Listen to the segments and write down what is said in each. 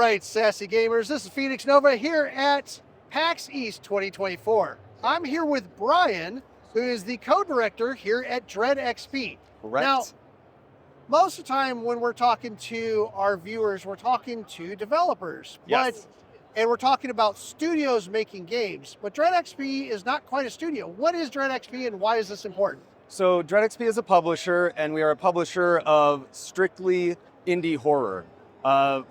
right, sassy gamers, this is Phoenix Nova here at PAX East 2024. I'm here with Brian, who is the co-director here at DreadXP. Correct. Now, most of the time when we're talking to our viewers, we're talking to developers. Yes. And we're talking about studios making games, but DreadXP is not quite a studio. What is DreadXP and why is this important? So DreadXP is a publisher, and we are a publisher of strictly indie horror.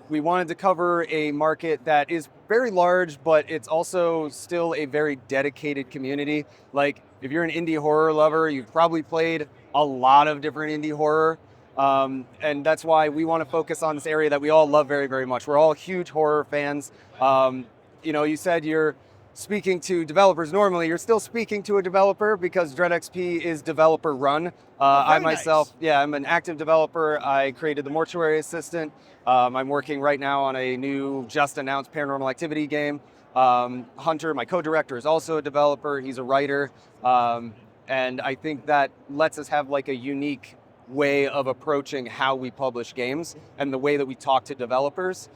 We wanted to cover a market that is very large, but it's also still a very dedicated community. Like, if you're an indie horror lover, you've probably played a lot of different indie horror. And that's why we want to focus on this area that we all love very, very much. We're all huge horror fans. You said you're speaking to developers normally. You're still speaking to a developer because DreadXP is developer run. I myself, nice. I'm an active developer. I created the Mortuary Assistant. I'm working right now on a new just announced paranormal activity game. Hunter, my co-director, is also a developer. He's a writer. And I think that lets us have like a unique way of approaching how we publish games and the way that we talk to developers,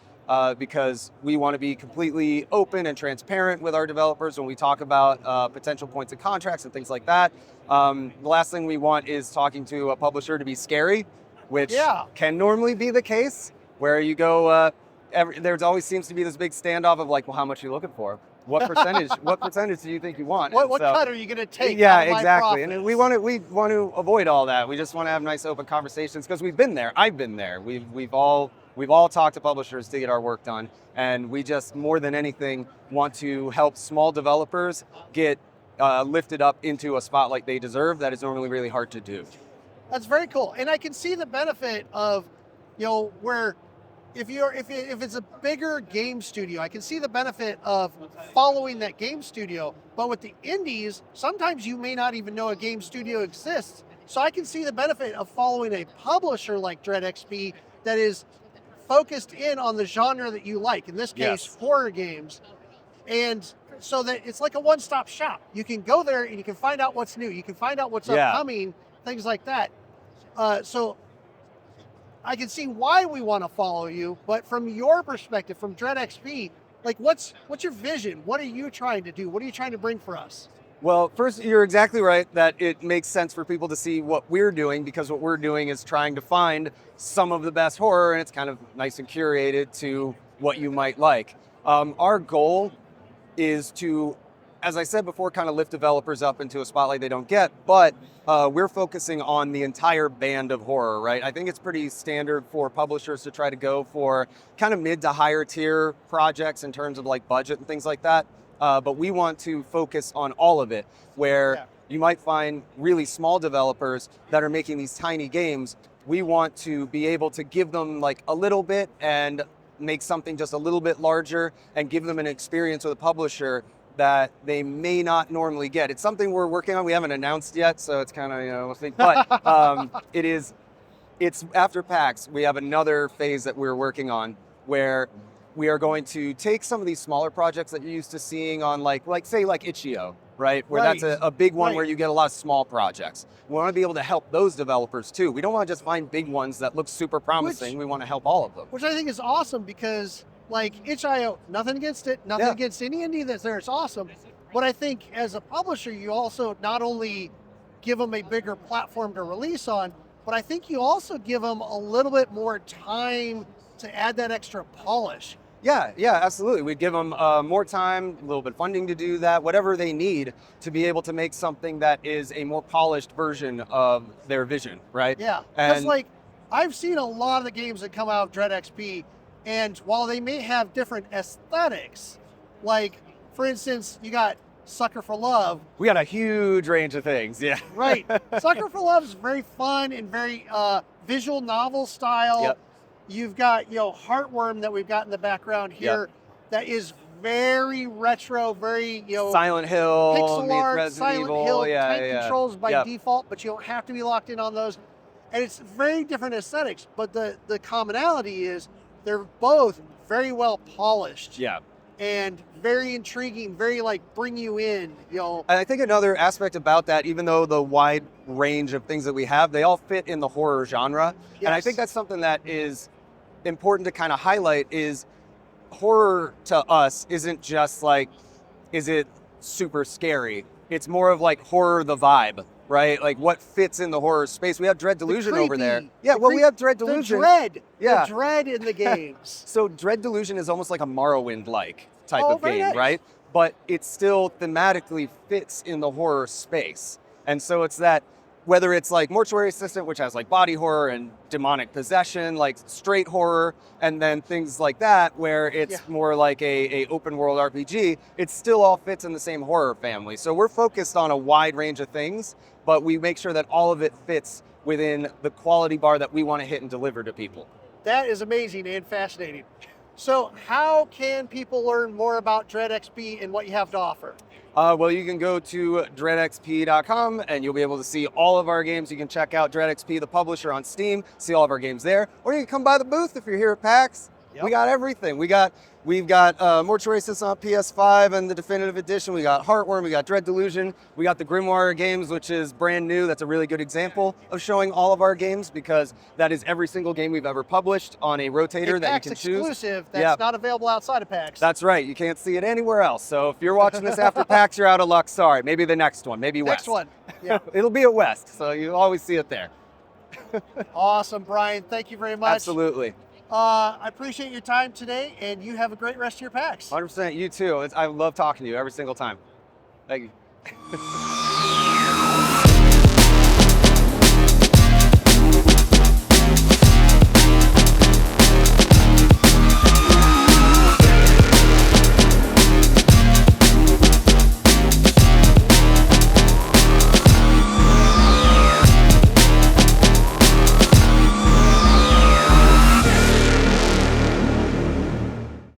because we want to be completely open and transparent with our developers when we talk about potential points of contracts and things like that. The last thing we want is talking to a publisher to be scary, which can normally be the case, where you go, there always seems to be this big standoff of like, well, how much are you looking for? What percentage do you think you want? What cut are you going to take? Yeah, out of exactly. My and we want to avoid all that. We just want to have nice open conversations because we've been there. I've been there. We've all talked to publishers to get our work done, and we just more than anything want to help small developers get lifted up into a spotlight they deserve. That is normally really hard to do. That's very cool, and I can see the benefit of, where if it's a bigger game studio, I can see the benefit of following that game studio. But with the indies, sometimes you may not even know a game studio exists. So I can see the benefit of following a publisher like DreadXP that is focused in on the genre that you like. In this case, horror games. And so that it's like a one-stop shop. You can go there and you can find out what's new. You can find out what's upcoming, things like that. So I can see why we want to follow you, but from your perspective, from DreadXP, like what's your vision? What are you trying to do? What are you trying to bring for us? Well, first, you're exactly right that it makes sense for people to see what we're doing, because what we're doing is trying to find some of the best horror, and it's kind of nice and curated to what you might like. Our goal is to, as I said before, kind of lift developers up into a spotlight they don't get, but we're focusing on the entire band of horror, right? I think it's pretty standard for publishers to try to go for kind of mid to higher tier projects in terms of like budget and things like that. But we want to focus on all of it, where you might find really small developers that are making these tiny games. We want to be able to give them like a little bit and make something just a little bit larger and give them an experience with a publisher that they may not normally get. It's something we're working on. We haven't announced yet, so it's kind of, we'll think. But it's after PAX, we have another phase that we're working on where we are going to take some of these smaller projects that you're used to seeing on say Itch.io, right? Where that's a big one where you get a lot of small projects. We want to be able to help those developers too. We don't want to just find big ones that look super promising. We want to help all of them. Which I think is awesome, because like Itch.io, nothing against it, nothing against any indie that's there, it's awesome. But I think as a publisher, you also not only give them a bigger platform to release on, but I think you also give them a little bit more time to add that extra polish. Yeah, absolutely. We'd give them more time, a little bit of funding to do that, whatever they need to be able to make something that is a more polished version of their vision, right? Yeah, because like I've seen a lot of the games that come out of DreadXP, and while they may have different aesthetics, like for instance, you got Sucker for Love. We got a huge range of things, yeah. Right. Sucker for Love is very fun and very visual novel style. Yep. You've got, Heartworm that we've got in the background here that is very retro, very, Silent Hill, pixel art, Silent Hill type controls by default, but you don't have to be locked in on those. And it's very different aesthetics, but the commonality is they're both very well polished. Yeah. And very intriguing, very bring you in, And I think another aspect about that, even though the wide range of things that we have, they all fit in the horror genre. Yes. And I think that's something that is important to kind of highlight is horror to us isn't just like, is it super scary? It's more of like horror the vibe, right? Like what fits in the horror space. We have Dread Delusion over there. Yeah, well, we have Dread Delusion. The dread in the games. So Dread Delusion is almost like a Morrowind-like type of very game, nice. right? But it still thematically fits in the horror space. And so it's that, whether it's like Mortuary Assistant, which has like body horror and demonic possession, like straight horror, and then things like that, where it's more like a open world RPG, it still all fits in the same horror family. So we're focused on a wide range of things, but we make sure that all of it fits within the quality bar that we want to hit and deliver to people. That is amazing and fascinating. So how can people learn more about DreadXP and what you have to offer? Well, you can go to DreadXP.com and you'll be able to see all of our games. You can check out DreadXP, the publisher, on Steam, see all of our games there. Or you can come by the booth if you're here at PAX. Yep. We got everything. We've got Mortuary Assistant on PS5 and the Definitive Edition. We got Heartworm, we got Dread Delusion. We got the Grimoire games, which is brand new. That's a really good example of showing all of our games, because that is every single game we've ever published on a rotator that you can choose. Exclusive that's not available outside of PAX. That's right. You can't see it anywhere else. So if you're watching this after PAX, you're out of luck. Sorry. Maybe the next one. Maybe West. Next one. Yeah. It'll be at West, so you always see it there. Awesome, Brian. Thank you very much. Absolutely. I appreciate your time today, and you have a great rest of your PAX. 100%. You too. I love talking to you every single time. Thank you.